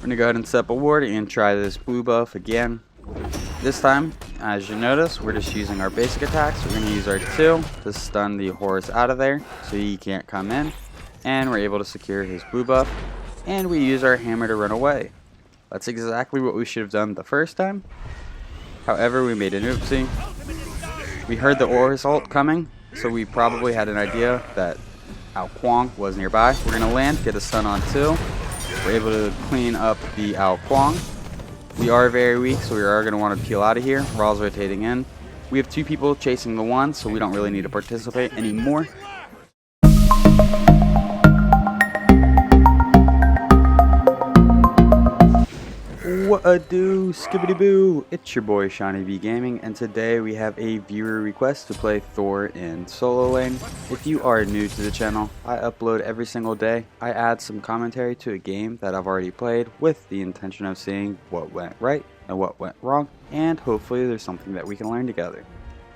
We're going to go ahead and set up a ward and try this blue buff again. This time, as you notice, we're just using our basic attacks. We're going to use our 2 to stun the horse out of there so he can't come in. And we're able to secure his blue buff. And we use our hammer to run away. That's exactly what we should have done the first time. However, we made an oopsie. We heard the horse ult coming, so we probably had an idea that Ao Kuang was nearby. We're going to land, get a stun on 2. We're able to clean up the Ao Kuang. We are very weak, so we are going to want to peel out of here. Raw's rotating in. We have 2 people chasing the 1, so we don't really need to participate anymore. What a do, skibbity boo! It's your boy Shawnee V Gaming, and today we have a viewer request to play Thor in solo lane. If you are new to the channel, I upload every single day. I add some commentary to a game that I've already played with the intention of seeing what went right and what went wrong, and hopefully there's something that we can learn together.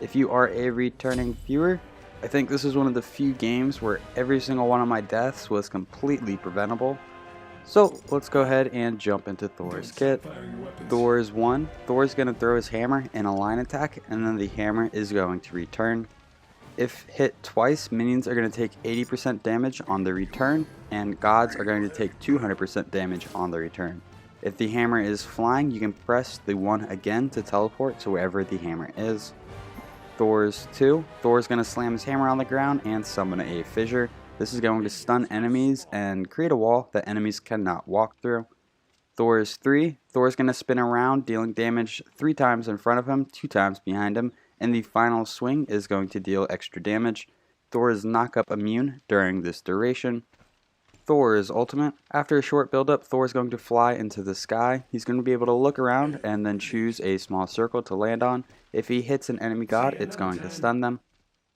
If you are a returning viewer, I think this is one of the few games where every single one of my deaths was completely preventable. So let's go ahead and jump into Thor's kit. Thor's 1. Thor's going to throw his hammer in a line attack, and then the hammer is going to return. If hit twice, minions are going to take 80% damage on the return, and gods are going to take 200% damage on the return. If the hammer is flying, you can press the 1 again to teleport to wherever the hammer is. Thor's 2. Thor's going to slam his hammer on the ground and summon a fissure. This is going to stun enemies and create a wall that enemies cannot walk through. Thor's 3. Thor's going to spin around, dealing damage 3 times in front of him, 2 times behind him, and the final swing is going to deal extra damage. Thor is knock-up immune during this duration. Thor's ultimate. After a short build-up, Thor is going to fly into the sky. He's going to be able to look around and then choose a small circle to land on. If he hits an enemy god, it's going to stun them.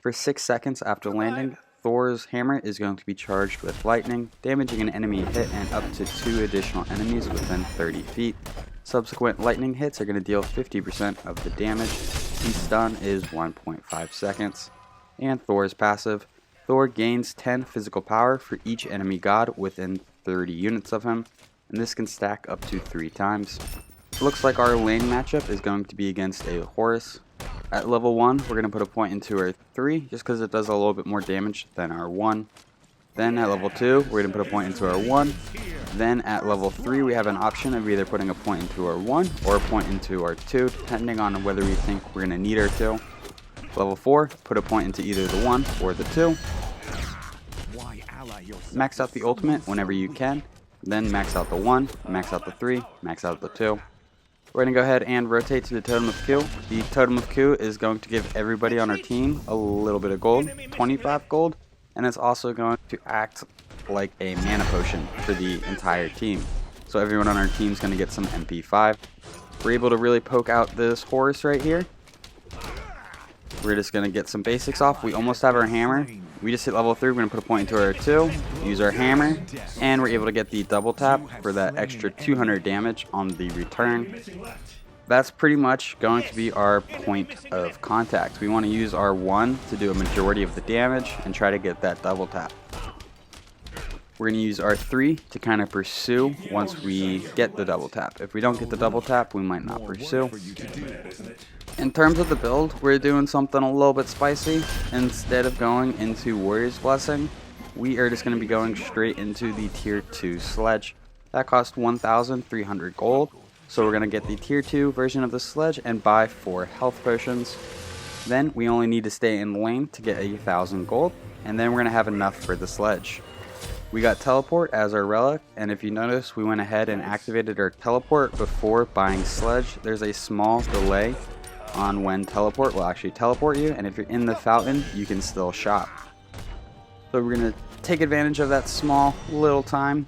For 6 seconds after landing, Thor's hammer is going to be charged with lightning, damaging an enemy hit and up to 2 additional enemies within 30 feet. Subsequent lightning hits are going to deal 50% of the damage. The stun is 1.5 seconds. And Thor's passive. Thor gains 10 physical power for each enemy god within 30 units of him, and this can stack up to 3 times. It looks like our lane matchup is going to be against a Horus. At level 1, we're going to put a point into our 3, just because it does a little bit more damage than our 1. Then at level 2, we're going to put a point into our 1. Then at level 3, we have an option of either putting a point into our 1 or a point into our 2, depending on whether we think we're going to need our 2. Level 4, put a point into either the 1 or the 2. Max out the ultimate whenever you can. Then max out the 1, max out the 3, max out the 2. We're going to go ahead and rotate to the Totem of Q. The Totem of Q is going to give everybody on our team a little bit of gold, 25 gold, and it's also going to act like a mana potion for the entire team. So everyone on our team is going to get some MP5. We're able to really poke out this horse right here. We're just going to get some basics off. We almost have our hammer. We just hit level 3. We're going to put a point into our 2, use our hammer, and we're able to get the double tap for that extra 200 damage on the return. That's pretty much going to be our point of contact. We want to use our 1 to do a majority of the damage and try to get that double tap. We're going to use our 3 to kind of pursue once we get the double tap. If we don't get the double tap, we might not pursue. In terms of the build, we're doing something a little bit spicy. Instead of going into Warrior's Blessing, we are just going to be going straight into the Tier 2 Sledge. That costs 1,300 gold, so we're going to get the Tier 2 version of the Sledge and buy 4 health potions. Then we only need to stay in the lane to get 1,000 gold, and then we're going to have enough for the Sledge. We got Teleport as our relic, and if you notice, we went ahead and activated our Teleport before buying Sledge. There's a small delay on when Teleport will actually teleport you, and if you're in the fountain, you can still shop. So we're going to take advantage of that small little time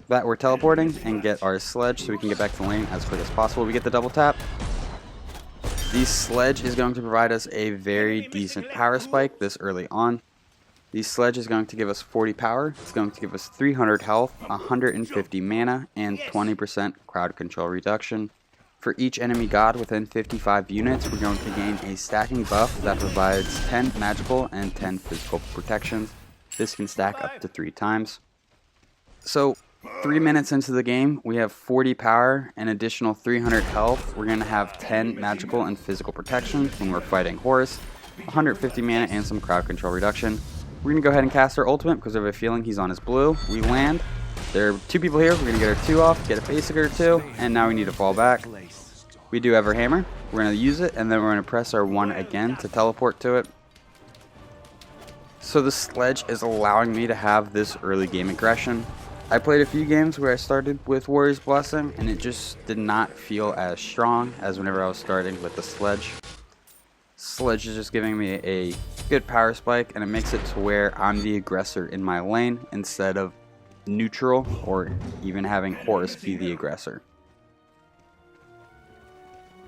that we're teleporting and get our Sledge so we can get back to lane as quick as possible. We get the double tap. The Sledge is going to provide us a very decent power spike this early on. The Sledge is going to give us 40 power, it's going to give us 300 health, 150 mana, and 20% crowd control reduction. For each enemy god within 55 units, we're going to gain a stacking buff that provides 10 magical and 10 physical protections. This can stack up to 3 times. So 3 minutes into the game, we have 40 power, an additional 300 health. We're going to have 10 magical and physical protection when we're fighting Horus, 150 mana, and some crowd control reduction. We're going to go ahead and cast our ultimate because I have a feeling he's on his blue. We land. There are 2 people here. We're going to get our 2 off, get a basic or 2, and now we need to fall back. We do have our hammer. We're going to use it, and then we're going to press our 1 again to teleport to it. So the Sledge is allowing me to have this early game aggression. I played a few games where I started with Warrior's Blessing, and it just did not feel as strong as whenever I was starting with the Sledge. Sledge is just giving me a good power spike, and it makes it to where I'm the aggressor in my lane instead of neutral or even having Horus be the aggressor.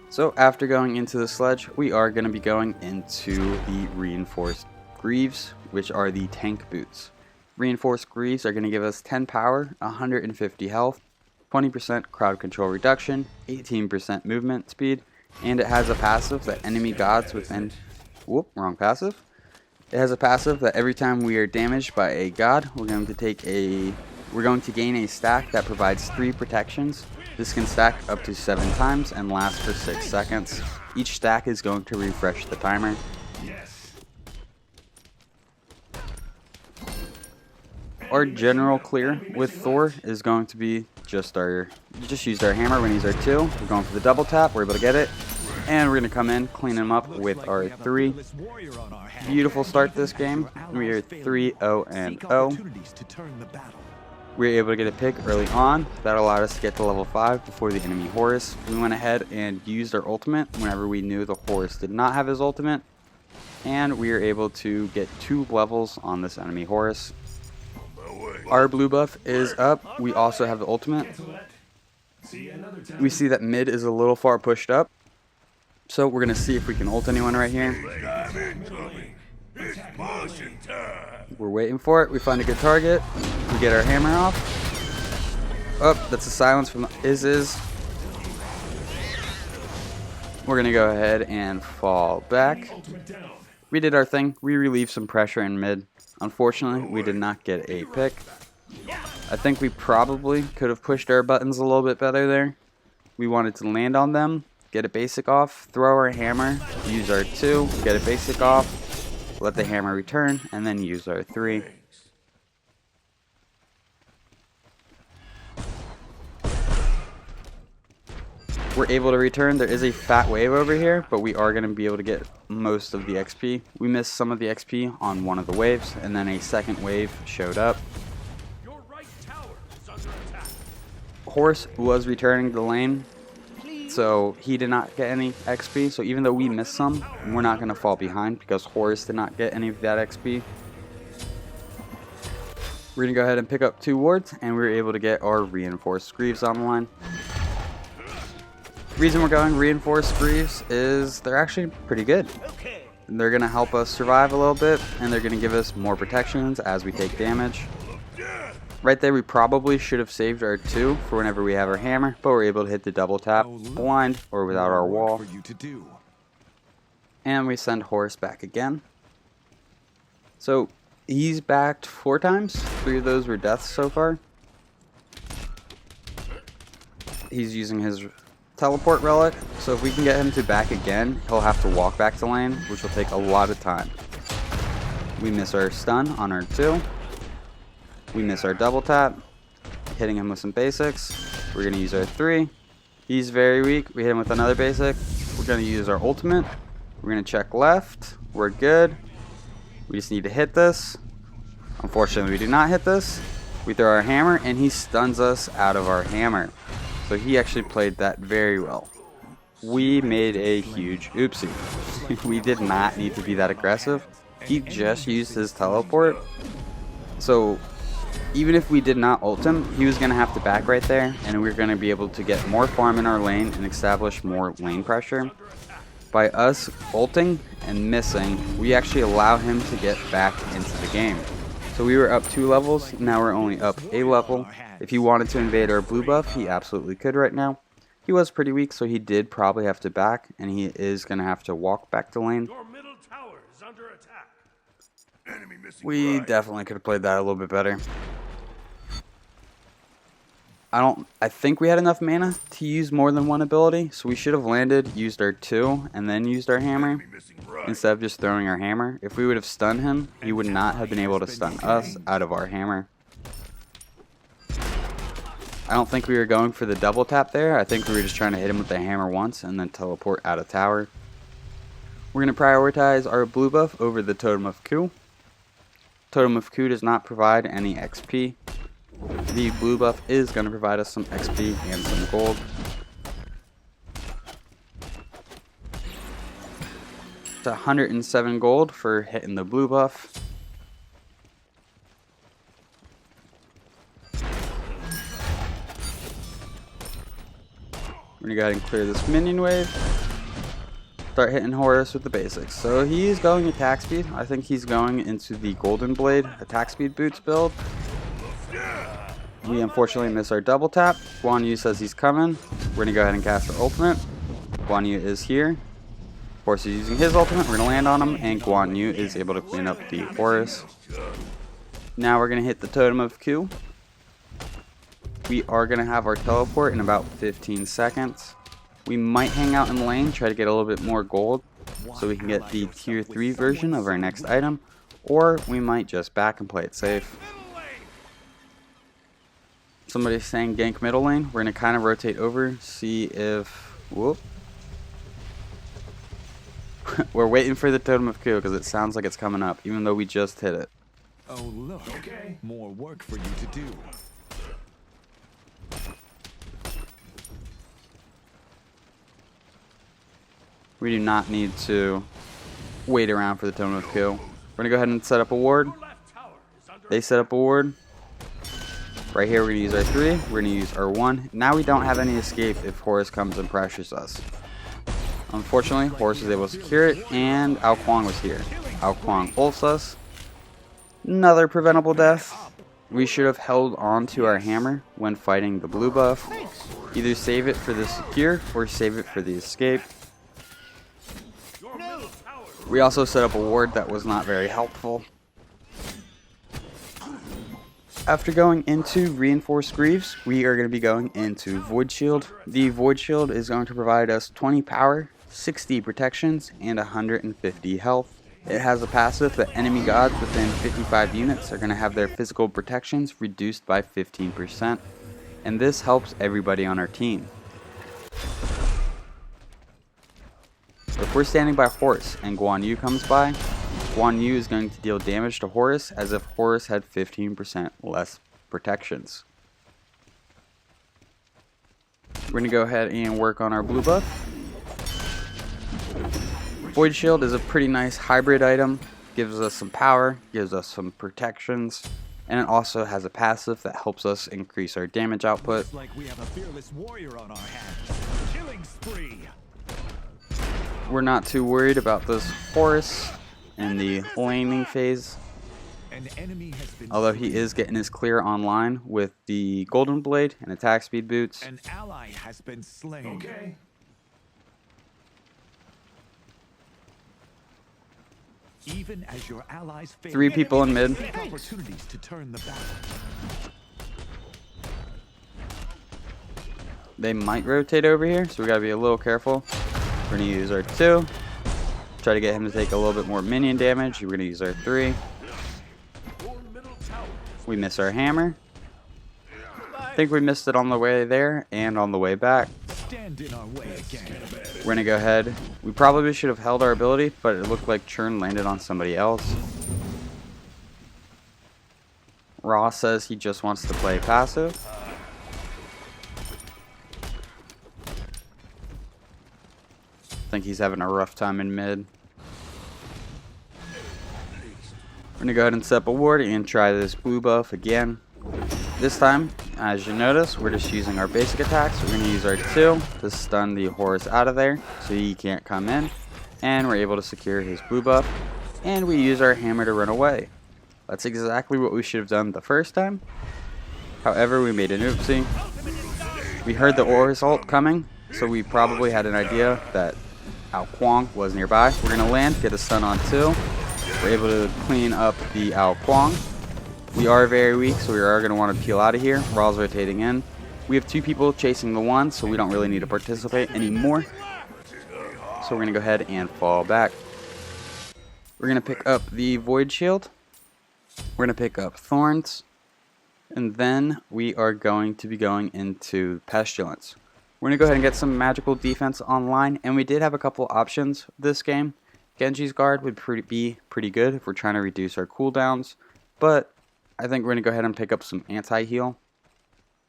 So after going into the Sledge, we are going to be going into the reinforced Greaves, which are the tank boots. Reinforced Greaves are going to give us 10 power, 150 health, 20% crowd control reduction, 18% movement speed, and it has a passive that enemy gods within... Whoop, wrong passive. It has a passive that every time we are damaged by a god, we're going to gain a stack that provides 3 protections. This can stack up to 7 times and last for 6 seconds. Each stack is going to refresh the timer. Our general clear with Thor is going to be just used our hammer. We're going to use our 2. We're going for the double tap. We're able to get it. And we're going to come in, clean him up with our 3. Beautiful start to this game. We are 3-0-0. We were able to get a pick early on. That allowed us to get to level 5 before the enemy Horus. We went ahead and used our ultimate whenever we knew the Horus did not have his ultimate. And we were able to get 2 levels on this enemy Horus. Our blue buff is up. We also have the ultimate. We see that mid is a little far pushed up. So we're going to see if we can ult anyone right here. We're waiting for it. We find a good target. We get our hammer off. Oh, that's a silence from the Is. We're going to go ahead and fall back. We did our thing. We relieved some pressure in mid. Unfortunately, we did not get a pick. I think we probably could have pushed our buttons a little bit better there. We wanted to land on them, get a basic off, throw our hammer, use our 2, get a basic off, let the hammer return, and then use our 3. We're able to return. There is a fat wave over here, but we are going to be able to get most of the XP. We missed some of the XP on one of the waves, and then a second wave showed up. Your right tower is under attack. Horus was returning to the lane, so he did not get any XP. So even though we missed some, we're not going to fall behind because Horus did not get any of that XP. We're going to go ahead and pick up 2 wards, and we were able to get our reinforced Greaves online. The reason we're going reinforced Greaves is they're actually pretty good. They're going to help us survive a little bit, and they're going to give us more protections as we take damage. Right there, we probably should have saved our 2 for whenever we have our hammer, but we're able to hit the double tap blind or without our wall. And we send Horus back again. So he's backed 4 times. 3 of those were deaths so far. He's using his teleport relic, so if we can get him to back again, he'll have to walk back to lane, which will take a lot of time. We miss our stun on our 2. We miss our double tap, hitting him with some basics. We're going to use our 3. He's very weak. We hit him with another basic. We're going to use our ultimate. We're going to check left. We're good. We just need to hit this. Unfortunately, we do not hit this. We throw our hammer, and he stuns us out of our hammer. So he actually played that very well. We made a huge oopsie. We did not need to be that aggressive. He just used his teleport. So even if we did not ult him, he was going to have to back right there, and we were going to be able to get more farm in our lane and establish more lane pressure. By us ulting and missing, we actually allow him to get back into the game. So we were up 2 levels, now we're only up a level. If he wanted to invade our blue buff, he absolutely could right now. He was pretty weak, so he did probably have to back, and he is going to have to walk back to lane. Your middle tower is under attack. We definitely could have played that a little bit better. I think we had enough mana to use more than one ability, so we should have landed, used our 2, and then used our hammer, instead of just throwing our hammer. If we would have stunned him, he would not have been able to stun us out of our hammer. I don't think we were going for the double tap there. I think we were just trying to hit him with the hammer once and then teleport out of tower. We're going to prioritize our blue buff over the Totem of Ku. Totem of Ku does not provide any XP. The blue buff is going to provide us some XP and some gold. It's 107 gold for hitting the blue buff. We're going to go ahead and clear this minion wave. Start hitting Horus with the basics. So he's going attack speed. I think he's going into the Golden Blade attack speed boots build. We unfortunately miss our double tap. Guan Yu says he's coming. We're going to go ahead and cast our ultimate. Guan Yu is here. Horus is using his ultimate. We're going to land on him. And Guan Yu is able to clean up the Horus. Now we're going to hit the Totem of Ku. We are going to have our teleport in about 15 seconds. We might hang out in lane, try to get a little bit more gold so we can get the tier 3 version of our next item, or we might just back and play it safe. Somebody's saying gank middle lane. We're going to kind of rotate over, see if... Whoop. We're waiting for the Totem of Ku because it sounds like it's coming up, even though we just hit it. Oh look, more work for you to do. We do not need to wait around for the Totem of Ku. We're going to go ahead and set up a ward. They set up a ward. Right here we're going to use our 3. We're going to use our 1. Now we don't have any escape if Horus comes and pressures us. Unfortunately, Horus was able to secure it, and Ao Kuang was here. Ao Kuang ults us. Another preventable death. We should have held on to our hammer when fighting the blue buff. Either save it for the secure or save it for the escape. We also set up a ward that was not very helpful. After going into Reinforced Greaves, we are going to be going into Void Shield. The Void Shield is going to provide us 20 power, 60 protections, and 150 health. It has a passive that enemy gods within 55 units are going to have their physical protections reduced by 15%, and this helps everybody on our team. If we're standing by Horus and Guan Yu comes by, Guan Yu is going to deal damage to Horus as if Horus had 15% less protections. We're going to go ahead and work on our blue buff. Void Shield is a pretty nice hybrid item. Gives us some power, gives us some protections, and it also has a passive that helps us increase our damage output. Looks like we have a fearless warrior on our hands. Killing spree. We're not too worried about this Horus in the laning phase, An enemy has been although he is getting his clear online with the Golden Blade and attack speed boots. An ally has been slain. Even as your allies fail, 3 people in mid. seek opportunities to turn the battle. They might rotate over here, so we gotta be a little careful. We're gonna use our 2. Try to get him to take a little bit more minion damage. We're gonna use our 3. We miss our hammer. I think we missed it on the way there and on the way back. Stand in our way again. We're gonna go ahead. We probably should have held our ability, but it looked like Churn landed on somebody else. Ross says he just wants to play passive. I think he's having a rough time in mid. We're gonna go ahead and set up a ward and try this blue buff again. This time, as you notice, we're just using our basic attacks. We're gonna use our 2 to stun the Horus out of there so he can't come in. And we're able to secure his blue buff. And we use our hammer to run away. That's exactly what we should have done the first time. However, we made an oopsie. We heard the Horus ult coming, so we probably had an idea that Ao Kuang was nearby. We're going to land, get a stun on 2. We're able to clean up the Ao Kuang. We are very weak, so we are going to want to peel out of here. Raw's rotating in. We have 2 people chasing the 1, so we don't really need to participate anymore. So we're going to go ahead and fall back. We're going to pick up the Void Shield. We're going to pick up Thorns. And then we are going to be going into Pestilence. We're going to go ahead and get some magical defense online. And we did have a couple options this game. Genji's Guard would be pretty good if we're trying to reduce our cooldowns. But I think we're going to go ahead and pick up some anti-heal.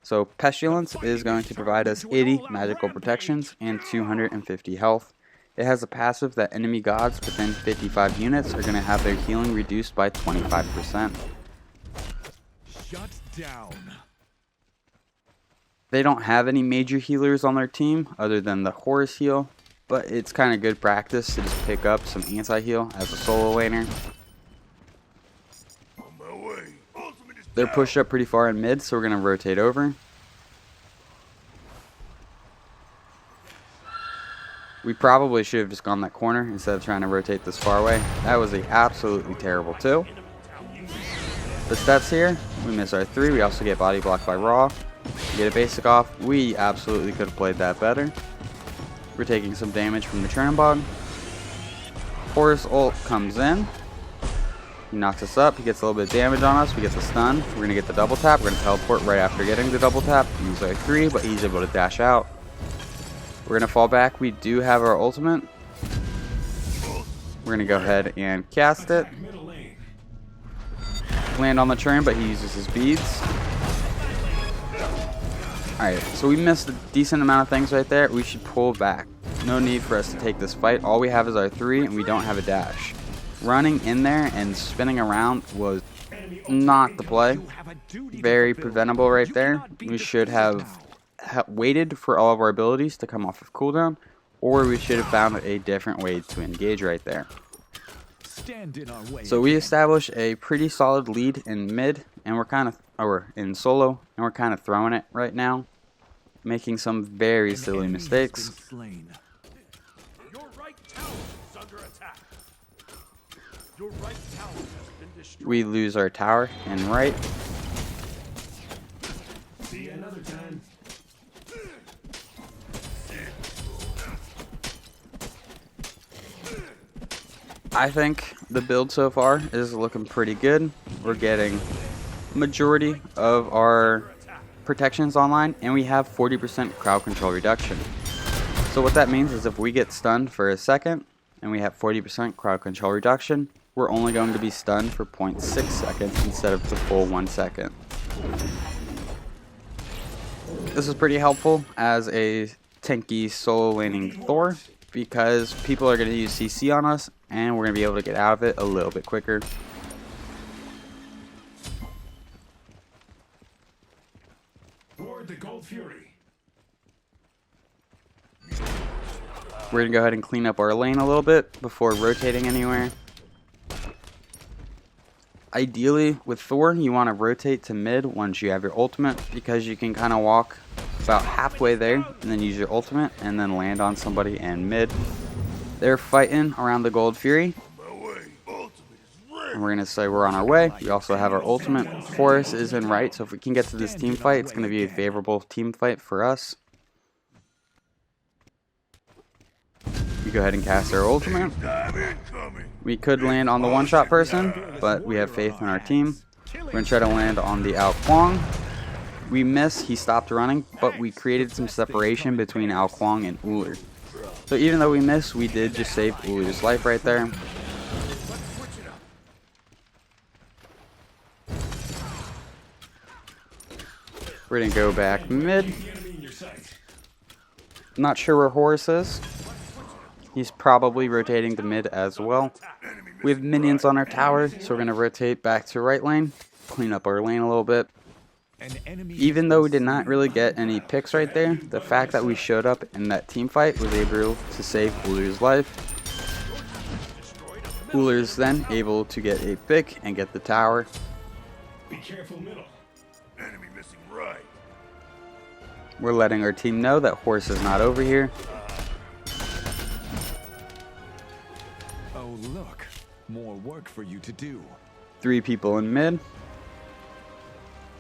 So Pestilence is going to provide us 80 magical protections and 250 health. It has a passive that enemy gods within 55 units are going to have their healing reduced by 25%. Shut down. They don't have any major healers on their team other than the Horus heal, but it's kind of good practice to just pick up some anti-heal as a solo laner. They're pushed up pretty far in mid, so we're going to rotate over. We probably should have just gone that corner instead of trying to rotate this far away. That was absolutely terrible too. The stats here, we miss our 3. We also get body blocked by Raw. We get a basic off. We absolutely could have played that better. We're taking some damage from the Chernobog. Horus ult comes in. He knocks us up. He gets a little bit of damage on us. We get the stun. We're going to get the double tap. We're going to teleport right after getting the double tap. Use our 3, but he's able to dash out. We're going to fall back. We do have our ultimate. We're going to go ahead and cast it. Land on the churn, but he uses his beads. Alright, so we missed a decent amount of things right there. We should pull back. No need for us to take this fight. All we have is our 3, and we don't have a dash. Running in there and spinning around was not the play. Very preventable right there. We should have waited for all of our abilities to come off of cooldown, or we should have found a different way to engage right there. So we established a pretty solid lead in mid, and we're in solo, and we're kind of throwing it right now, making some very silly mistakes. Your right tower is under attack. Your right tower has been destroyed. We lose our tower and right. See you another time. I think the build so far is looking pretty good. We're getting majority of our protections online, and we have 40% crowd control reduction. So what that means is if we get stunned for a second and we have 40% crowd control reduction, we're only going to be stunned for 0.6 seconds instead of the full 1 second. This is pretty helpful as a tanky solo laning Thor, because people are going to use CC on us, and we're going to be able to get out of it a little bit quicker. Toward the Gold Fury. We're going to go ahead and clean up our lane a little bit before rotating anywhere. Ideally, with Thor, you want to rotate to mid once you have your ultimate, because you can kind of walk about halfway there and then use your ultimate and then land on somebody in mid. They're fighting around the Gold Fury, and we're going to say we're on our way. We also have our ultimate. Horus is in right, so if we can get to this team fight, it's going to be a favorable team fight for us. We go ahead and cast our ultimate. We could land on the one-shot person, but we have faith in our team. We're going to try to land on the Ao Kuang. We miss, he stopped running, but we created some separation between Ao Kuang and Ullr. So even though we missed, we did just save Ullr's life right there. We're going to go back mid. Not sure where Horus is. He's probably rotating to mid as well. We have minions on our tower, so we're going to rotate back to right lane, clean up our lane a little bit. Even though we did not really get any picks right there, the fact that we showed up in that team fight was able to save Ullr's life. Ullr's then able to get a pick and get the tower. Be careful middle. Enemy missing right. We're letting our team know that Horus is not over here. Oh look, more work for you to do. 3 people in mid.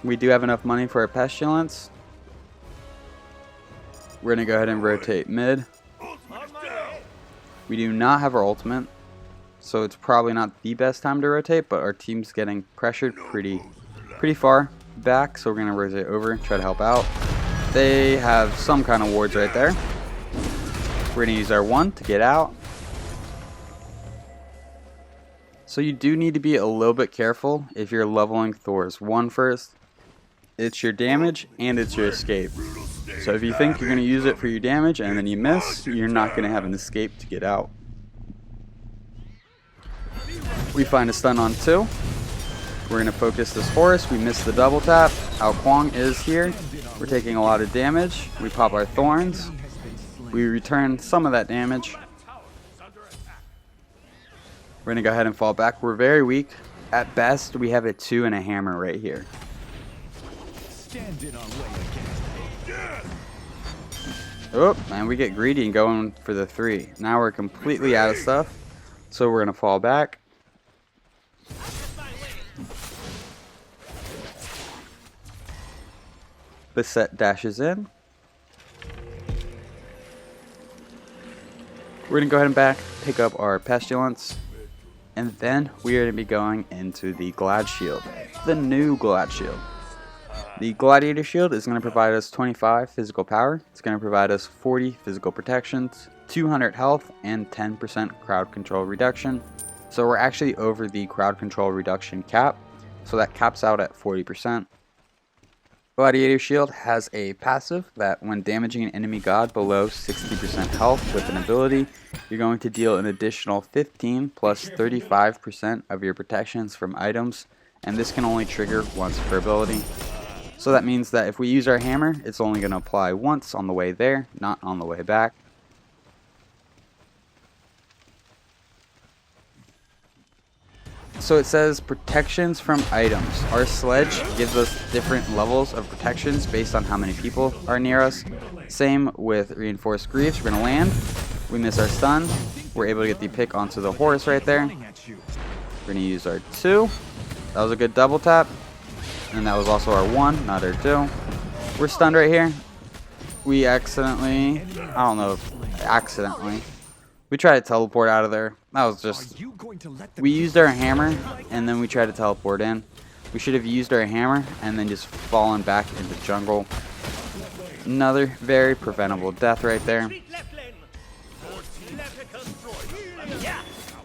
We do have enough money for a Pestilence. We're going to go ahead and rotate mid. We do not have our ultimate, so it's probably not the best time to rotate, but our team's getting pressured pretty far back, so we're going to rotate over and try to help out. They have some kind of wards right there. We're going to use our 1 to get out. So you do need to be a little bit careful if you're leveling Thor's 1 first. It's your damage and it's your escape. So if you think you're going to use it for your damage and then you miss, you're not going to have an escape to get out. We find a stun on 2. We're going to focus this Horus. We miss the double tap. Ao Kuang is here. We're taking a lot of damage. We pop our thorns. We return some of that damage. We're going to go ahead and fall back. We're very weak. At best, we have a 2 and a hammer right here. Oh, and we get greedy and going for the 3. Now we're completely out of stuff. So we're going to fall back. The set dashes in. We're going to go ahead and back, pick up our Pestilence. And then we are going to be going into the Glad Shield, the new Glad Shield. The Gladiator Shield is going to provide us 25 physical power. It's going to provide us 40 physical protections, 200 health, and 10% crowd control reduction. So we're actually over the crowd control reduction cap, so that caps out at 40%. Gladiator Shield has a passive that when damaging an enemy god below 60% health with an ability, you're going to deal an additional 15 plus 35% of your protections from items, and this can only trigger once per ability. So that means that if we use our hammer, it's only going to apply once on the way there, not on the way back. So it says protections from items. Our Sledge gives us different levels of protections based on how many people are near us. Same with reinforced Greaves. We're going to land. We miss our stun. We're able to get the pick onto the Horus right there. We're going to use our 2. That was a good double tap. And that was also our 1, not our 2. We're stunned right here. We accidentally, I don't know if accidentally, we tried to teleport out of there. That was just, we used our hammer and then we tried to teleport in. We should have used our hammer and then just fallen back into jungle. Another very preventable death right there.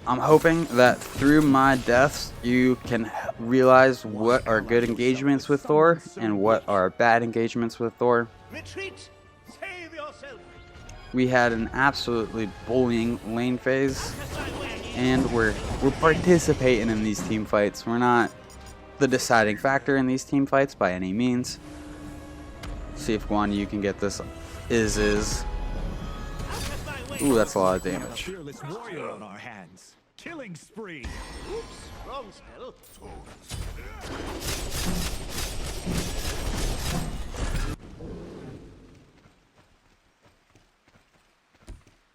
I'm hoping that through my deaths you can realize what are good engagements with Thor and what are bad engagements with Thor. We had an absolutely bullying lane phase, and we're participating in these team fights. We're not the deciding factor in these team fights by any means. Let's see if Guan Yu can get this. Ooh, that's a lot of damage. Fearless warrior on our hands. Killing spree. Oops, wrong spell.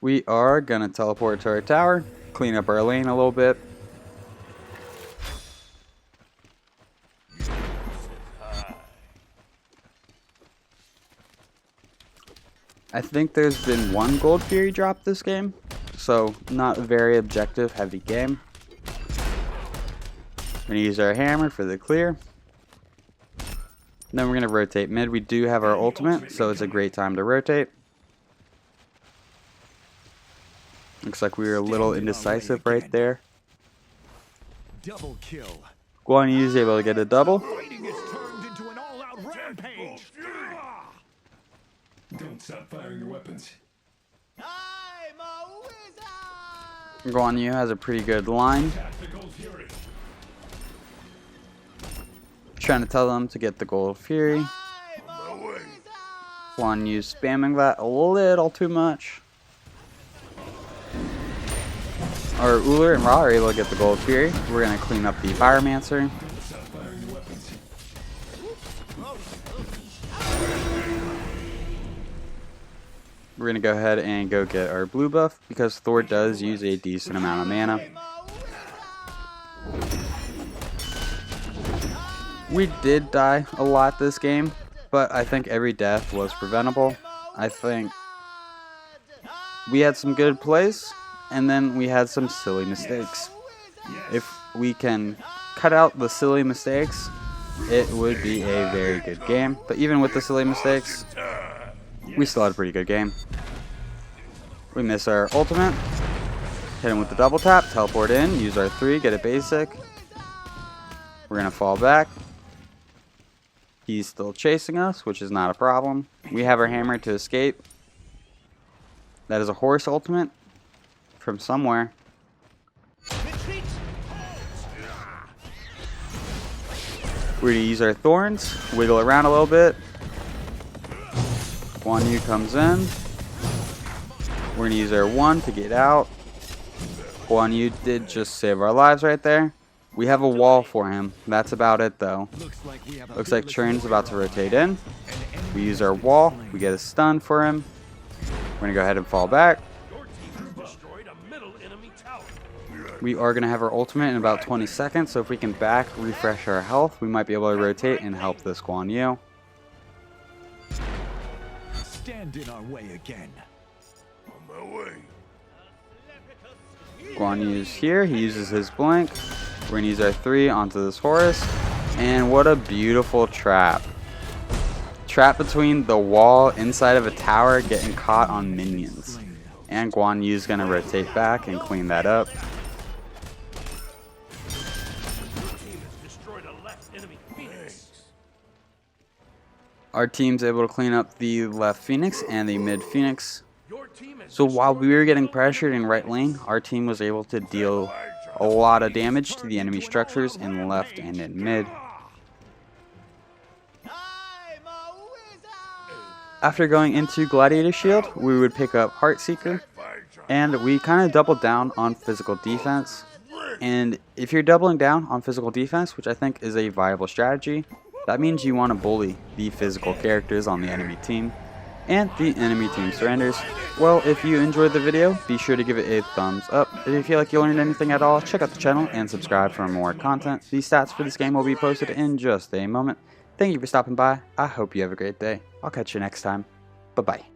We are gonna teleport to our tower, clean up our lane a little bit. I think there's been 1 gold fury drop this game, so not a very objective heavy game. We're gonna use our hammer for the clear. Then we're gonna rotate mid. We do have our ultimate, so it's a great time to rotate. Looks like we were a little indecisive right there. Double kill. Guan Yu is able to get a double. Fighting is turned into an all-out rampage. Don't stop firing your weapons. I'm a wizard! Guan Yu has a pretty good line. Tactical fury. Trying to tell them to get the gold fury. I'm a wizard! Guan Yu spamming that a little too much. Our Uller and Ra are able to get the gold fury. We're going to clean up the Pyromancer. Don't stop firing your weapons. We're going to go ahead and go get our blue buff because Thor does use a decent amount of mana. We did die a lot this game, but I think every death was preventable. I think we had some good plays, and then we had some silly mistakes. If we can cut out the silly mistakes, it would be a very good game. But even with the silly mistakes, we still had a pretty good game. We miss our ultimate. Hit him with the double tap, teleport in, use our 3, get a basic. We're going to fall back. He's still chasing us, which is not a problem. We have our hammer to escape. That is a horse ultimate from somewhere. Retreat! We're going to use our thorns, wiggle around a little bit. Guan Yu comes in. We're going to use our 1 to get out. Guan Yu did just save our lives right there. We have a wall for him. That's about it though. Looks like Churn's about to rotate in. We use our wall. We get a stun for him. We're going to go ahead and fall back. Your team has destroyed a middle enemy tower. We are going to have our ultimate in about 20 seconds, so if we can back, refresh our health, we might be able to rotate and help this Guan Yu. Stand in our way again. On my way. Guan Yu's here. He uses his blink. We're going to use our 3 onto this horse. And what a beautiful trap. Trap between the wall inside of a tower getting caught on minions. And Guan Yu's going to rotate back and clean that up. Your team has destroyed a left enemy Phoenix. Our team's able to clean up the left Phoenix and the mid Phoenix. Your team has So while we were getting pressured in right lane, our team was able to deal a lot of damage to the enemy structures in left and in mid. I'm a wizard! After going into Gladiator Shield, we would pick up Heartseeker, and we kind of doubled down on physical defense. And if you're doubling down on physical defense, which I think is a viable strategy, that means you want to bully the physical characters on the enemy team, and the enemy team surrenders. Well, if you enjoyed the video, be sure to give it a thumbs up. If you feel like you learned anything at all, check out the channel and subscribe for more content. The stats for this game will be posted in just a moment. Thank you for stopping by. I hope you have a great day. I'll catch you next time. Bye-bye.